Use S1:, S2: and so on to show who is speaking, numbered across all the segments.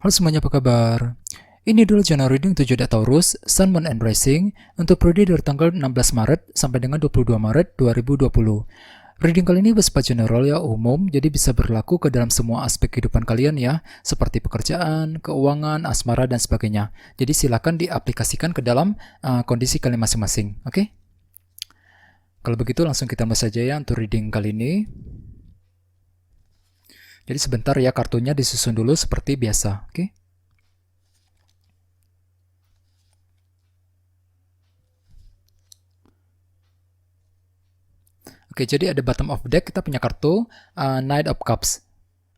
S1: Halo semuanya, apa kabar? Ini dulu channel reading 7 Taurus, Sun, Moon, and Rising untuk periode dari tanggal 16 Maret sampai dengan 22 Maret 2020. Reading kali ini bersifat general ya, umum, jadi bisa berlaku ke dalam semua aspek kehidupan kalian ya, seperti pekerjaan, keuangan, asmara, dan sebagainya. Jadi silakan diaplikasikan ke dalam kondisi kalian masing-masing, oke? Kalau begitu langsung kita mulai saja ya untuk reading kali ini. Jadi sebentar ya, kartunya disusun dulu seperti biasa, oke? Oke, jadi ada bottom of deck, kita punya kartu Knight of Cups.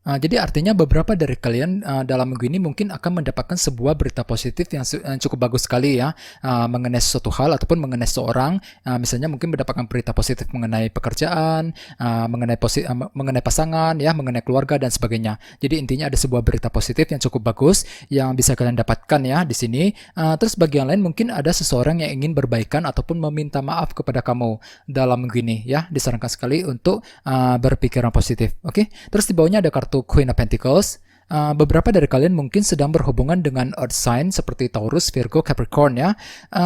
S1: Jadi artinya beberapa dari kalian dalam minggu ini mungkin akan mendapatkan sebuah berita positif yang cukup bagus sekali ya, mengenai sesuatu hal ataupun mengenai seorang. Misalnya mungkin mendapatkan berita positif mengenai pekerjaan, mengenai pasangan ya, mengenai keluarga dan sebagainya. Jadi intinya ada sebuah berita positif yang cukup bagus yang bisa kalian dapatkan ya di sini. Terus bagi yang lain mungkin ada seseorang yang ingin berbaikan ataupun meminta maaf kepada kamu dalam minggu ini ya. Disarankan sekali untuk berpikiran positif. Oke. Terus di bawahnya ada kartu Queen of Pentacles. Beberapa dari kalian mungkin sedang berhubungan dengan earth sign seperti Taurus, Virgo, Capricorn ya.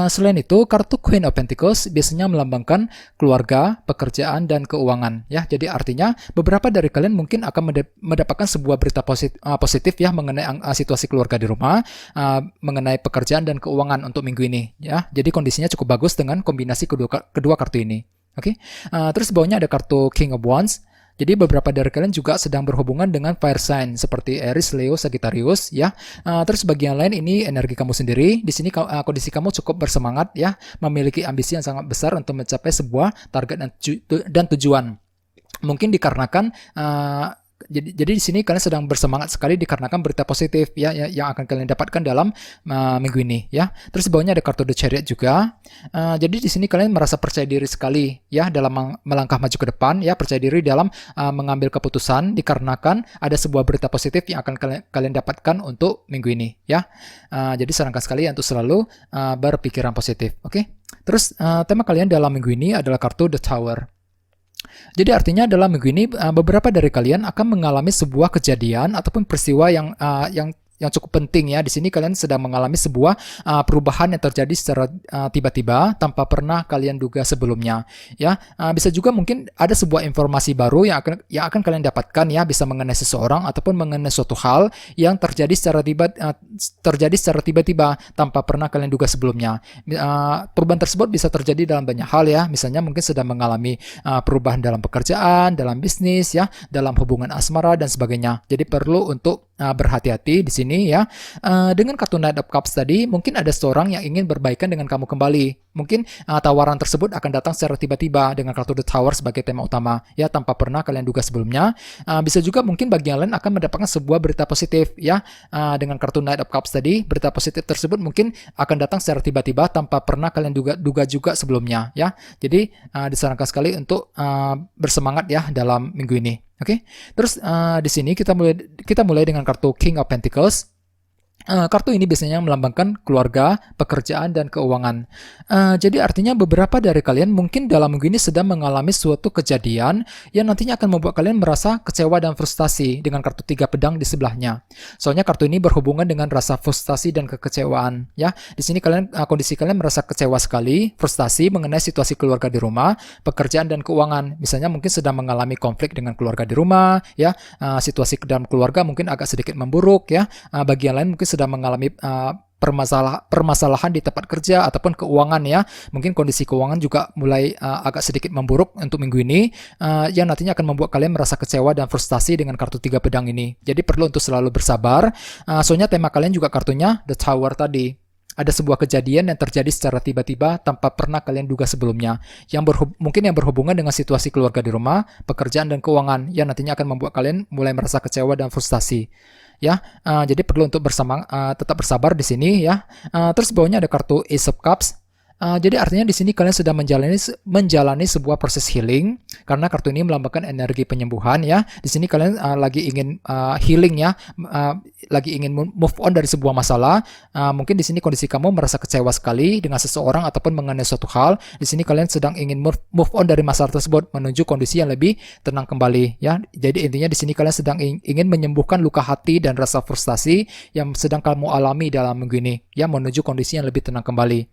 S1: Selain itu, kartu Queen of Pentacles biasanya melambangkan keluarga, pekerjaan, dan keuangan ya. Jadi artinya beberapa dari kalian mungkin akan mendapatkan sebuah berita positif ya mengenai situasi keluarga di rumah, mengenai pekerjaan dan keuangan untuk minggu ini ya. Jadi kondisinya cukup bagus dengan kombinasi kedua kartu ini. Oke. Terus bawahnya ada kartu King of Wands. Jadi beberapa dari kalian juga sedang berhubungan dengan fire sign seperti Aries, Leo, Sagittarius ya. Terus bagian lain ini energi kamu sendiri. Di sini kondisi kamu cukup bersemangat ya, memiliki ambisi yang sangat besar untuk mencapai sebuah target dan tujuan. Mungkin dikarenakan jadi di sini kalian sedang bersemangat sekali dikarenakan berita positif ya, yang akan kalian dapatkan dalam minggu ini ya. Terus di bawahnya ada kartu The Chariot juga. Jadi di sini kalian merasa percaya diri sekali ya dalam melangkah maju ke depan ya, percaya diri dalam mengambil keputusan dikarenakan ada sebuah berita positif yang akan kalian dapatkan untuk minggu ini ya. Jadi sarankan sekali untuk selalu berpikiran positif. Oke. Terus tema kalian dalam minggu ini adalah kartu The Tower. Jadi artinya dalam minggu ini beberapa dari kalian akan mengalami sebuah kejadian ataupun peristiwa yang cukup penting ya. Di sini kalian sedang mengalami sebuah perubahan yang terjadi secara tiba-tiba tanpa pernah kalian duga sebelumnya ya. Bisa juga mungkin ada sebuah informasi baru yang akan kalian dapatkan ya, bisa mengenai seseorang ataupun mengenai suatu hal yang terjadi secara tiba-tiba tanpa pernah kalian duga sebelumnya. Perubahan tersebut bisa terjadi dalam banyak hal ya. Misalnya mungkin sedang mengalami perubahan dalam pekerjaan, dalam bisnis ya, dalam hubungan asmara dan sebagainya. Jadi perlu untuk berhati-hati di sini ya. Dengan kartu Knight of Cups tadi, mungkin ada seorang yang ingin berbaikan dengan kamu kembali. Mungkin tawaran tersebut akan datang secara tiba-tiba dengan kartu The Tower sebagai tema utama ya, tanpa pernah kalian duga sebelumnya. Bisa juga mungkin bagi yang lain akan mendapatkan sebuah berita positif ya, dengan kartu Knight of Cups tadi. Berita positif tersebut mungkin akan datang secara tiba-tiba tanpa pernah kalian duga juga sebelumnya ya. Jadi disarankan sekali untuk bersemangat ya dalam minggu ini. Oke. Terus di sini kita mulai dengan kartu King of Pentacles. Kartu ini biasanya melambangkan keluarga, pekerjaan, dan keuangan. Jadi artinya beberapa dari kalian mungkin dalam minggu ini sedang mengalami suatu kejadian yang nantinya akan membuat kalian merasa kecewa dan frustasi dengan kartu 3 pedang di sebelahnya. Soalnya kartu ini berhubungan dengan rasa frustasi dan kekecewaan. Ya, di sini kondisi kalian merasa kecewa sekali, frustasi mengenai situasi keluarga di rumah, pekerjaan dan keuangan. Misalnya mungkin sedang mengalami konflik dengan keluarga di rumah, ya, situasi dalam keluarga mungkin agak sedikit memburuk, ya. Bagi yang lain mungkin sedang mengalami permasalahan di tempat kerja ataupun keuangan ya. Mungkin kondisi keuangan juga mulai agak sedikit memburuk untuk minggu ini, yang nantinya akan membuat kalian merasa kecewa dan frustasi dengan kartu 3 pedang ini. Jadi perlu untuk selalu bersabar. Soalnya tema kalian juga kartunya The Tower tadi. Ada sebuah kejadian yang terjadi secara tiba-tiba tanpa pernah kalian duga sebelumnya, yang mungkin yang berhubungan dengan situasi keluarga di rumah, pekerjaan dan keuangan, yang nantinya akan membuat kalian mulai merasa kecewa dan frustasi. Ya, jadi perlu untuk tetap bersabar di sini ya. Terus bawahnya ada kartu Ace of Cups. Jadi artinya di sini kalian sedang menjalani sebuah proses healing karena kartu ini melambangkan energi penyembuhan ya. Di sini kalian lagi ingin healing ya, lagi ingin move on dari sebuah masalah. Mungkin di sini kondisi kamu merasa kecewa sekali dengan seseorang ataupun mengenai suatu hal. Di sini kalian sedang ingin move on dari masalah tersebut menuju kondisi yang lebih tenang kembali ya. Jadi intinya di sini kalian sedang ingin menyembuhkan luka hati dan rasa frustasi yang sedang kamu alami dalam minggu ini ya, menuju kondisi yang lebih tenang kembali.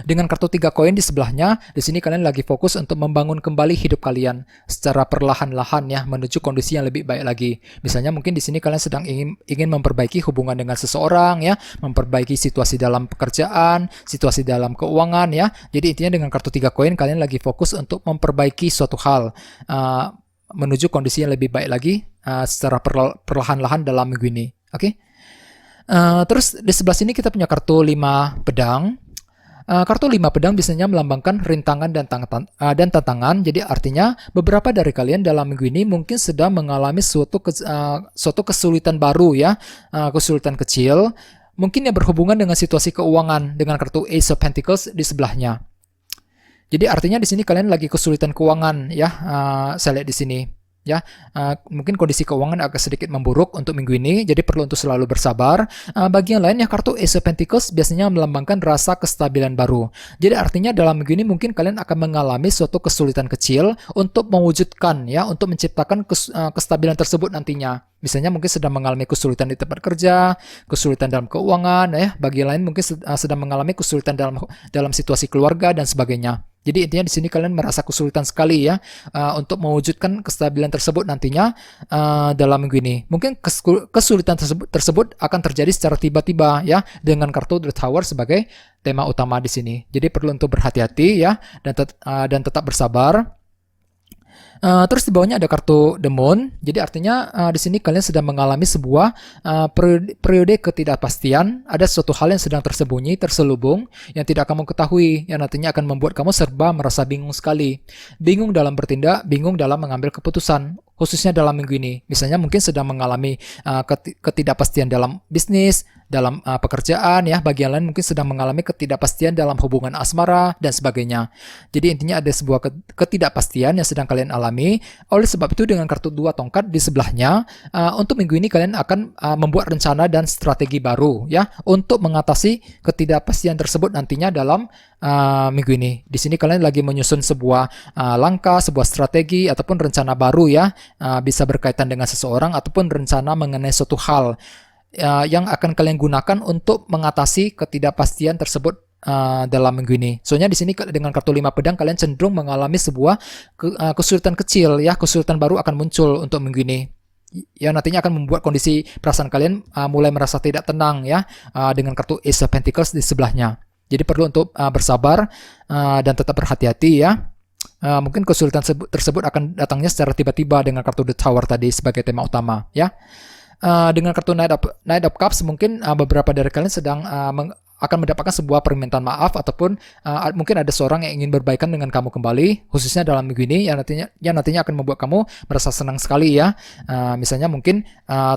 S1: Dengan kartu 3 koin di sebelahnya, di sini kalian lagi fokus untuk membangun kembali hidup kalian secara perlahan-lahan ya, menuju kondisi yang lebih baik lagi. Misalnya mungkin di sini kalian sedang ingin memperbaiki hubungan dengan seseorang ya, memperbaiki situasi dalam pekerjaan, situasi dalam keuangan ya. Jadi intinya dengan kartu 3 koin kalian lagi fokus untuk memperbaiki suatu hal menuju kondisi yang lebih baik lagi secara perlahan-lahan dalam minggu ini. Oke. Terus di sebelah sini kita punya kartu 5 pedang. Kartu 5 pedang biasanya melambangkan rintangan dan tantangan. Jadi artinya beberapa dari kalian dalam minggu ini mungkin sedang mengalami suatu kesulitan baru ya, kesulitan kecil. Mungkin yang berhubungan dengan situasi keuangan dengan kartu Ace of Pentacles di sebelahnya. Jadi artinya di sini kalian lagi kesulitan keuangan ya, saya lihat di sini. Ya, mungkin kondisi keuangan agak sedikit memburuk untuk minggu ini, jadi perlu untuk selalu bersabar. Bagi yang lain ya, kartu Ace of Pentacles biasanya melambangkan rasa kestabilan baru. Jadi artinya dalam minggu ini mungkin kalian akan mengalami suatu kesulitan kecil untuk mewujudkan ya, untuk menciptakan kestabilan tersebut nantinya. Misalnya mungkin sedang mengalami kesulitan di tempat kerja, kesulitan dalam keuangan ya. Bagi yang lain mungkin sedang mengalami kesulitan dalam situasi keluarga dan sebagainya. Jadi intinya di sini kalian merasa kesulitan sekali ya untuk mewujudkan kestabilan tersebut nantinya dalam minggu ini. Mungkin kesulitan tersebut akan terjadi secara tiba-tiba ya, dengan kartu The Tower sebagai tema utama di sini. Jadi perlu untuk berhati-hati ya, dan tetap bersabar. Terus di bawahnya ada kartu The Moon. Jadi artinya di sini kalian sedang mengalami sebuah periode ketidakpastian. Ada suatu hal yang sedang tersembunyi, terselubung, yang tidak kamu ketahui, yang nantinya akan membuat kamu serba merasa bingung sekali. Bingung dalam bertindak, bingung dalam mengambil keputusan, khususnya dalam minggu ini. Misalnya mungkin sedang mengalami ketidakpastian dalam bisnis, dalam pekerjaan ya. Bagi yang lain mungkin sedang mengalami ketidakpastian dalam hubungan asmara dan sebagainya. Jadi intinya ada sebuah ketidakpastian yang sedang kalian alami. Oleh sebab itu dengan kartu 2 tongkat di sebelahnya, untuk minggu ini kalian akan membuat rencana dan strategi baru ya, untuk mengatasi ketidakpastian tersebut nantinya dalam minggu ini. Di sini kalian lagi menyusun sebuah langkah, sebuah strategi ataupun rencana baru ya, bisa berkaitan dengan seseorang ataupun rencana mengenai suatu hal yang akan kalian gunakan untuk mengatasi ketidakpastian tersebut dalam minggu ini. Soalnya di sini dengan kartu 5 pedang kalian cenderung mengalami sebuah kesulitan kecil ya, kesulitan baru akan muncul untuk minggu ini. Yang nantinya akan membuat kondisi perasaan kalian mulai merasa tidak tenang ya, dengan kartu Ace of Pentacles di sebelahnya. Jadi perlu untuk bersabar dan tetap berhati-hati ya. Mungkin kesulitan tersebut akan datangnya secara tiba-tiba dengan kartu The Tower tadi sebagai tema utama ya. Dengan kartu Knight of Cups mungkin beberapa dari kalian sedang akan mendapatkan sebuah permintaan maaf ataupun mungkin ada seorang yang ingin berbaikan dengan kamu kembali, khususnya dalam minggu ini yang nantinya akan membuat kamu merasa senang sekali ya. Misalnya mungkin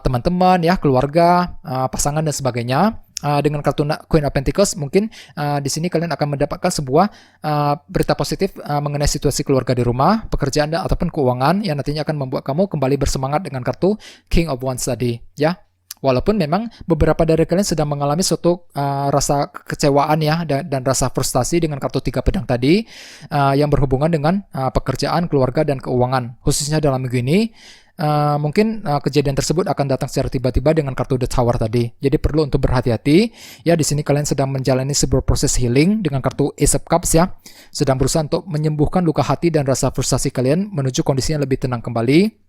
S1: teman-teman ya, keluarga, pasangan dan sebagainya. Dengan kartu Queen of Pentacles mungkin di sini kalian akan mendapatkan sebuah berita positif mengenai situasi keluarga di rumah, pekerjaan ataupun keuangan yang nantinya akan membuat kamu kembali bersemangat dengan kartu King of Wands tadi ya. Walaupun memang beberapa dari kalian sedang mengalami suatu rasa kekecewaan ya, dan rasa frustasi dengan kartu 3 pedang tadi yang berhubungan dengan pekerjaan, keluarga dan keuangan, khususnya dalam minggu ini. Mungkin kejadian tersebut akan datang secara tiba-tiba dengan kartu The Tower tadi. Jadi perlu untuk berhati-hati. Ya, di sini kalian sedang menjalani sebuah proses healing dengan kartu Ace of Cups ya. Sedang berusaha untuk menyembuhkan luka hati dan rasa frustasi kalian menuju kondisi yang lebih tenang kembali.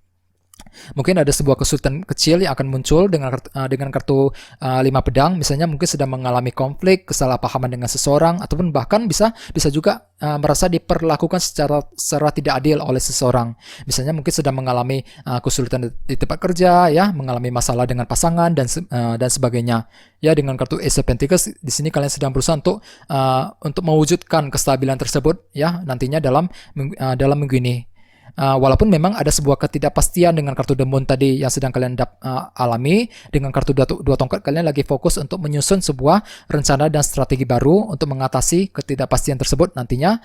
S1: Mungkin ada sebuah kesulitan kecil yang akan muncul dengan kartu 5 pedang. Misalnya mungkin sedang mengalami konflik, kesalahpahaman dengan seseorang, ataupun bahkan bisa juga merasa diperlakukan secara tidak adil oleh seseorang. Misalnya mungkin sedang mengalami kesulitan di tempat kerja, ya, mengalami masalah dengan pasangan dan sebagainya. Ya, dengan kartu Ace of Pentacles di sini kalian sedang berusaha untuk mewujudkan kestabilan tersebut, ya, nantinya dalam minggu ini. Walaupun memang ada sebuah ketidakpastian dengan kartu The Moon tadi yang sedang kalian alami, dengan kartu dua tongkat kalian lagi fokus untuk menyusun sebuah rencana dan strategi baru untuk mengatasi ketidakpastian tersebut nantinya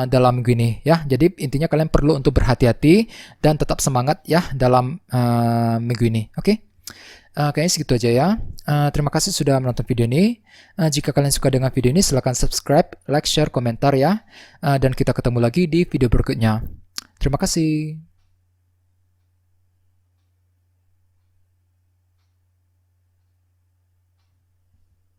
S1: dalam minggu ini ya. Jadi intinya kalian perlu untuk berhati-hati dan tetap semangat ya dalam minggu ini. Oke? Kayaknya segitu aja ya. Terima kasih sudah menonton video ini. Jika kalian suka dengan video ini, silahkan subscribe, like, share, komentar ya. Dan kita ketemu lagi di video berikutnya. Terima kasih.